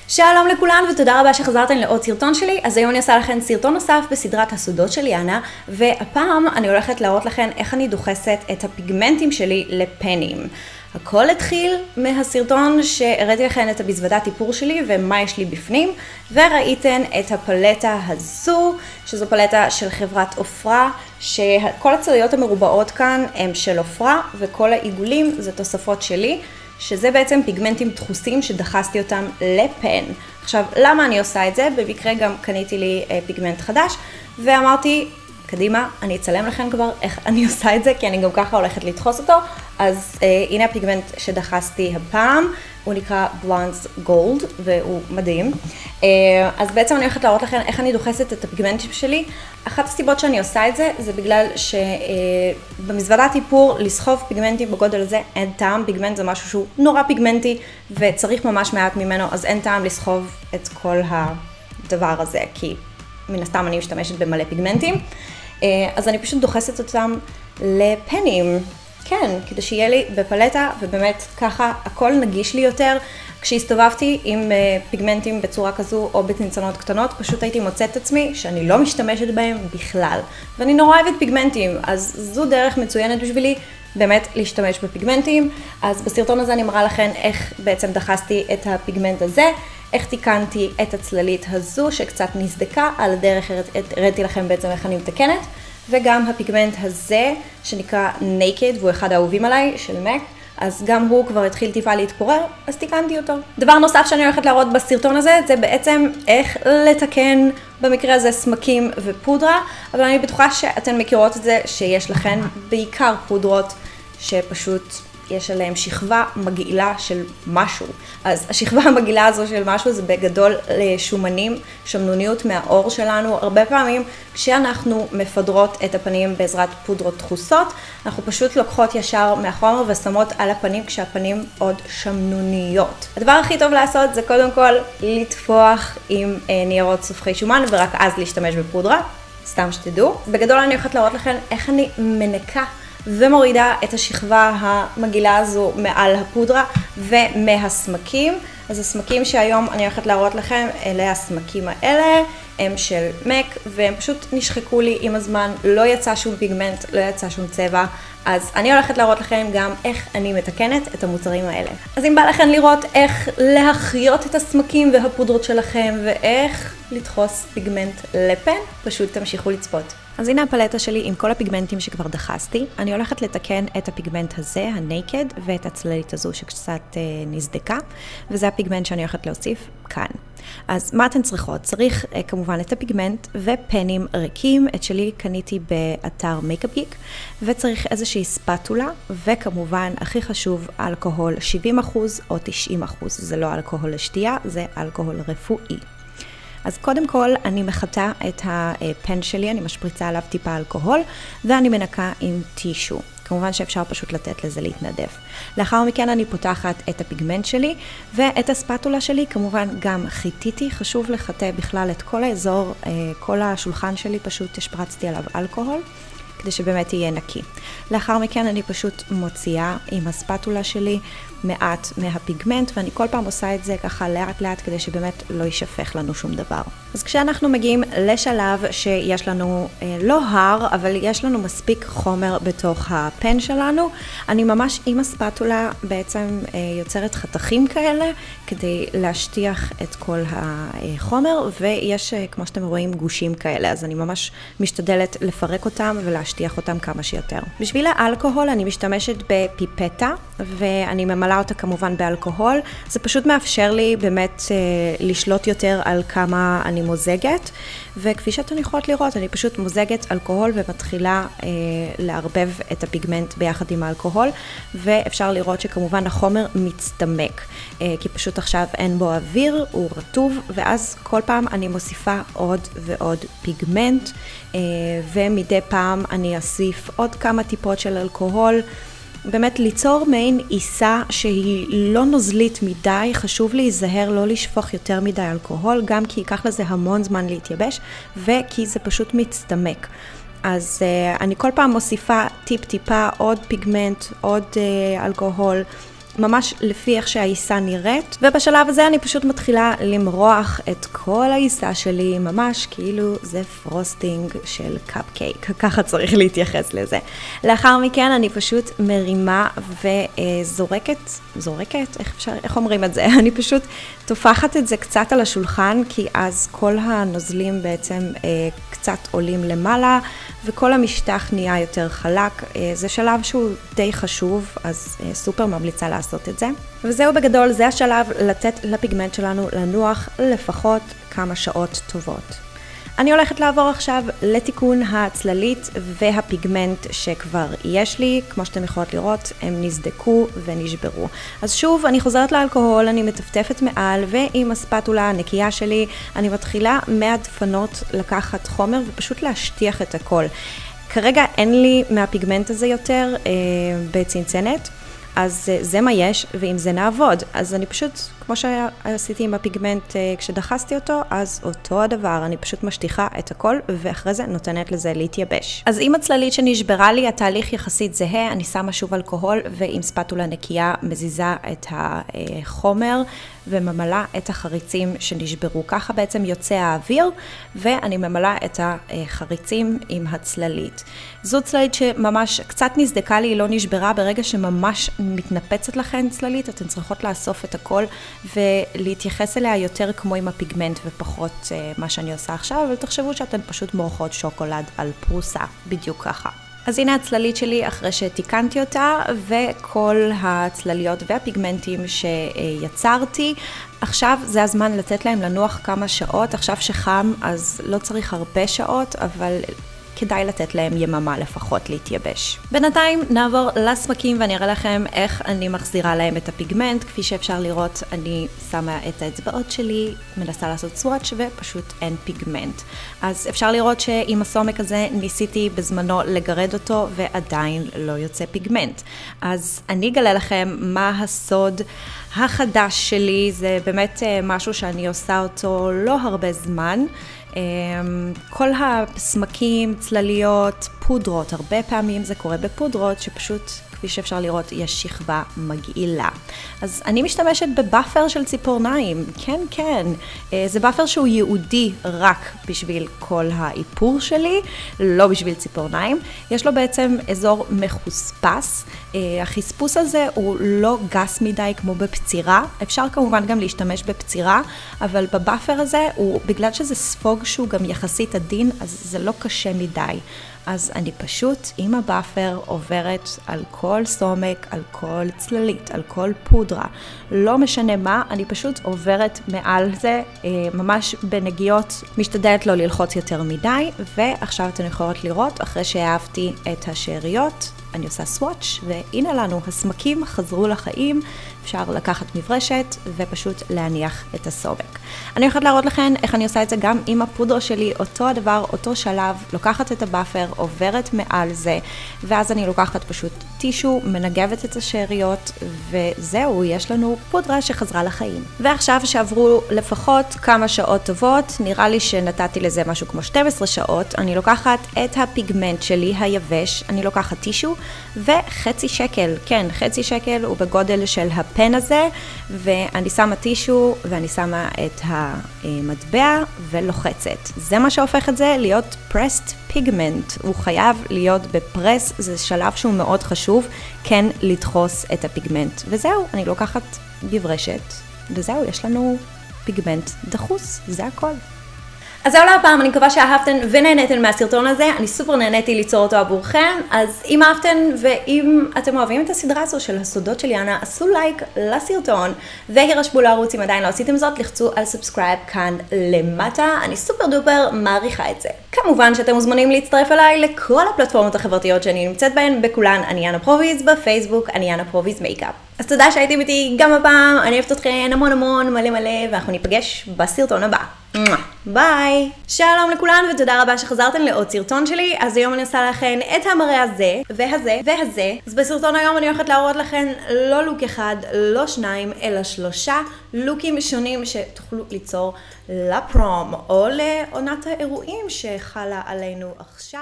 שלום לכולן ותודה רבה שחזרתן לעוד סרטון שלי. אז היום אני עושה לכם סרטון נוסף בסדרת הסודות של יאנה, והפעם אני הולכת להראות לכם איך אני דוחסת את הפיגמנטים שלי לפנים. הכל התחיל מהסרטון שהראיתי לכם את המזוודת איפור שלי ומה יש לי בפנים, וראיתן את הפלטה הזו, שזו פלטה של חברת עופרה, שכל הצליות המרובעות כאן הם של עופרה, וכל העיגולים זה תוספות שלי, שזה בעצם פיגמנטים דחוסים שדחסתי אותם לפן. עכשיו, למה אני עושה את זה? במקרה גם קניתי לי פיגמנט חדש, ואמרתי, קדימה, אני אצלם לכם כבר איך אני עושה את זה, כי אני גם ככה הולכת לדחוס אותו. אז הנה הפיגמנט שדחסתי הפעם, הוא נקרא Blondes Gold, והוא מדהים. אז בעצם אני הולכת להראות לכם איך אני דוחסת את הפיגמנטים שלי. אחת הסיבות שאני עושה את זה, זה בגלל שבמזוודת איפור, לסחוב פיגמנטים בגודל הזה אין טעם. פיגמנט זה משהו שהוא נורא פיגמנטי, וצריך ממש מעט ממנו, אז אין טעם לסחוב את כל הדבר הזה, כי מן הסתם אני משתמשת במלא פיגמנטים. אז אני פשוט דוחסת אותם לפנים. כן, כדי שיהיה לי בפלטה, ובאמת ככה הכל נגיש לי יותר. כשהסתובבתי עם פיגמנטים בצורה כזו או בצנצנות קטנות, פשוט הייתי מוצאת עצמי שאני לא משתמשת בהם בכלל. ואני נורא אוהבת פיגמנטים, אז זו דרך מצוינת בשבילי באמת להשתמש בפיגמנטים. אז בסרטון הזה אני מראה לכם איך בעצם דחסתי את הפיגמנט הזה, איך תיקנתי את הצללית הזו שקצת נסדקה, על הדרך הראיתי לכם בעצם איך אני מתקנת. וגם הפיגמנט הזה, שנקרא Naked, והוא אחד האהובים עליי, של MAC, אז גם הוא כבר התחיל טיפה להתפורר, אז תיקנתי אותו. דבר נוסף שאני הולכת להראות בסרטון הזה, זה בעצם איך לתקן, במקרה הזה סמקים ופודרה, אבל אני בטוחה שאתן מכירות את זה, שיש לכן בעיקר פודרות שפשוט יש עליהם שכבה מגעילה של משהו. אז השכבה המגעילה הזו של משהו זה בגדול לשומנים, שמנוניות מהאור שלנו. הרבה פעמים כשאנחנו מפדרות את הפנים בעזרת פודרות דחוסות, אנחנו פשוט לוקחות ישר מהחומר ושמות על הפנים כשהפנים עוד שמנוניות. הדבר הכי טוב לעשות זה קודם כל לטפוח עם ניירות סופחי שומן ורק אז להשתמש בפודרה, סתם שתדעו. בגדול אני הולכת להראות לכם איך אני מנקה ומורידה את השכבה המגעילה הזו מעל הפודרה ומהסמקים. אז הסמקים שהיום אני הולכת להראות לכם, אלה הסמקים האלה, הם של MAC, והם פשוט נשחקו לי עם הזמן, לא יצא שום פיגמנט, לא יצא שום צבע. אז אני הולכת להראות לכם גם איך אני מתקנת את המוצרים האלה. אז אם בא לכם לראות איך להחיות את הסמקים והפודרות שלכם, ואיך לדחוס פיגמנט לפן, פשוט תמשיכו לצפות. אז הנה הפלטה שלי עם כל הפיגמנטים שכבר דחסתי. אני הולכת לתקן את הפיגמנט הזה, ה-Naked, ואת הצללית הזו שקצת נסדקה, וזה הפיגמנט שאני הולכת להוסיף כאן. אז מה אתן צריכות? צריך כמובן את הפיגמנט ופנים ריקים. את שלי קניתי באתר Makeup Geek, וצריך איזושהי ספטולה, וכמובן הכי חשוב אלכוהול 70% או 90%. זה לא אלכוהול לשתייה, זה אלכוהול רפואי. אז קודם כל אני מחטא את הפן שלי, אני משפריצה עליו טיפה אלכוהול, ואני מנקה עם טישו. כמובן שאפשר פשוט לתת לזה להתנדף. לאחר מכן אני פותחת את הפיגמנט שלי, ואת הספטולה שלי כמובן גם חיתיתי. חשוב לחטא בכלל את כל האזור, כל השולחן שלי פשוט השפרצתי עליו אלכוהול, כדי שבאמת יהיה נקי. לאחר מכן אני פשוט מוציאה עם הספטולה שלי מעט מהפיגמנט, ואני כל פעם עושה את זה ככה לאט לאט כדי שבאמת לא יישפך לנו שום דבר. אז כשאנחנו מגיעים לשלב שיש לנו לא הר, אבל יש לנו מספיק חומר בתוך הפן שלנו, אני ממש עם הספטולה בעצם יוצרת חתכים כאלה כדי להשטיח את כל החומר, ויש כמו שאתם רואים גושים כאלה, אז אני ממש משתדלת לפרק אותם ולהשטיח אותם כמה שיותר. בשביל האלכוהול אני משתמשת בפיפטה, ואני ממלאה אותה כמובן באלכוהול. זה פשוט מאפשר לי באמת לשלוט יותר על כמה אני מוזגת, וכפי שאתם יכולות לראות, אני פשוט מוזגת אלכוהול ומתחילה לערבב את הפיגמנט ביחד עם האלכוהול, ואפשר לראות שכמובן החומר מצטמק, כי פשוט עכשיו אין בו אוויר, הוא רטוב, ואז כל פעם אני מוסיפה עוד ועוד פיגמנט, ומדי פעם אני אוסיף עוד כמה טיפות של אלכוהול, באמת ליצור מעין עיסה שהיא לא נוזלית מדי. חשוב להיזהר לא לשפוך יותר מדי אלכוהול, גם כי ייקח לזה המון זמן להתייבש, וכי זה פשוט מצטמק. אז אני כל פעם מוסיפה טיפה עוד פיגמנט, עוד אלכוהול, ממש לפי איך שהעיסה נראית, ובשלב הזה אני פשוט מתחילה למרוח את כל העיסה שלי, ממש כאילו זה פרוסטינג של קאפקייק, ככה צריך להתייחס לזה. לאחר מכן אני פשוט מרימה זורקת, איך אומרים את זה? אני פשוט תופחת את זה קצת על השולחן, כי אז כל הנוזלים בעצם קצת עולים למעלה, וכל המשטח נהיה יותר חלק. זה שלב שהוא די חשוב, אז סופר ממליצה לעשות את זה. וזהו בגדול, זה השלב לתת לפיגמנט שלנו לנוח לפחות כמה שעות טובות. אני הולכת לעבור עכשיו לתיקון הצללית והפיגמנט שכבר יש לי. כמו שאתם יכולות לראות, הם נזדקו ונשברו. אז שוב, אני חוזרת לאלכוהול, אני מטפטפת מעל, ועם הספטולה הנקייה שלי, אני מתחילה מהדפנות לקחת חומר ופשוט להשטיח את הכל. כרגע אין לי מהפיגמנט הזה יותר בצנצנת, אז זה מה יש, ואם זה נעבוד. אז אני פשוט, כמו שעשיתי עם הפיגמנט כשדחסתי אותו, אז אותו הדבר, אני פשוט משטיחה את הכל, ואחרי זה נותנת לזה להתייבש. אז עם הצללית שנשברה לי, התהליך יחסית זהה, אני שמה שוב אלכוהול, ועם ספטולה נקייה מזיזה את החומר, וממלאה את החריצים שנשברו. ככה בעצם יוצא האוויר, ואני ממלאה את החריצים עם הצללית. זו צללית שממש קצת נזדקה לי, היא לא נשברה. ברגע שממש מתנפצת לכן צללית, אתן צריכות לאסוף את הכל ולהתייחס אליה יותר כמו עם הפיגמנט ופחות מה שאני עושה עכשיו, אבל תחשבו שאתן פשוט מורחות שוקולד על פרוסה, בדיוק ככה. אז הנה הצללית שלי אחרי שתיקנתי אותה, וכל הצלליות והפיגמנטים שיצרתי. עכשיו זה הזמן לתת להם לנוח כמה שעות. עכשיו שחם אז לא צריך הרבה שעות, אבל כדאי לתת להם יממה לפחות להתייבש. בינתיים נעבור לסמקים ואני אראה לכם איך אני מחזירה להם את הפיגמנט. כפי שאפשר לראות, אני שמה את האצבעות שלי, מנסה לעשות סוואץ' ופשוט אין פיגמנט. אז אפשר לראות שעם הסומק הזה ניסיתי בזמנו לגרד אותו ועדיין לא יוצא פיגמנט. אז אני אגלה לכם מה הסוד החדש שלי. זה באמת משהו שאני עושה אותו לא הרבה זמן. כל הסמקים, צלליות, פודרות, הרבה פעמים זה קורה בפודרות שפשוט, כפי שאפשר לראות, יש שכבה מגעילה. אז אני משתמשת בבאפר של ציפורניים, כן, זה באפר שהוא ייעודי רק בשביל כל האיפור שלי, לא בשביל ציפורניים. יש לו בעצם אזור מחוספס, החספוס הזה הוא לא גס מדי כמו בפצירה, אפשר כמובן גם להשתמש בפצירה, אבל בבאפר הזה, בגלל שזה ספוג שהוא גם יחסית עדין, אז זה לא קשה מדי. אז אני פשוט עם הבאפר עוברת על כל סומק, על כל צללית, על כל פודרה. לא משנה מה, אני פשוט עוברת מעל זה, ממש בנגיעות, משתדלת לא ללחוץ יותר מדי, ועכשיו אתן יכולות לראות, אחרי שהאהבתי את השאריות, אני עושה סוואץ' והנה לנו, הסמקים חזרו לחיים, אפשר לקחת מברשת ופשוט להניח את הסומק. אני הולכת להראות לכם איך אני עושה את זה גם עם הפודרה שלי, אותו הדבר, אותו שלב, לוקחת את הבאפר, עוברת מעל זה, ואז אני לוקחת פשוט טישו, מנגבת את השאריות, וזהו, יש לנו פודרה שחזרה לחיים. ועכשיו שעברו לפחות כמה שעות טובות, נראה לי שנתתי לזה משהו כמו 12 שעות, אני לוקחת את הפיגמנט שלי היבש, אני לוקחת טישו, וחצי שקל, כן, חצי שקל הוא בגודל של הפן הזה, ואני שמה טישו, ואני שמה את המטבע ולוחצת. זה מה שהופך את זה להיות pressed pigment. הוא חייב להיות בפרס, זה שלב שהוא מאוד חשוב, כן לדחוס את הפיגמנט. וזהו, אני לוקחת בברשת, וזהו, יש לנו פיגמנט דחוס, זה הכל. אז זהו להפעם, אני מקווה שאהבתן ונהנתן מהסרטון הזה, אני סופר נהניתי ליצור אותו עבורכם, אז אם אהבתן ואם אתם אוהבים את הסדרה הזו של הסודות של יאנה, עשו לייק לסרטון והירשמו לערוץ אם עדיין לא עשיתם זאת, לחצו על סאבסקרייב כאן למטה, אני סופר דופר מעריכה את זה. כמובן שאתם מוזמנים להצטרף אליי לכל הפלטפורמות החברתיות שאני נמצאת בהן, בכולן אני יאנה פרוביז, בפייסבוק אני יאנה פרוביז מייקאפ. אז תודה שהייתם איתי גם הפעם, אני אוהבת אתכם המון מלא, ואנחנו ניפגש בסרטון הבא. ביי! שלום לכולן ותודה רבה שחזרתן לעוד סרטון שלי. אז היום אני עושה לכן את המראה הזה, והזה. אז בסרטון היום אני הולכת להראות לכן לא לוק אחד, לא שניים, אלא 3 לוקים שונים שתוכלו ליצור לפרום או לעונת האירועים שחלה עלינו עכשיו.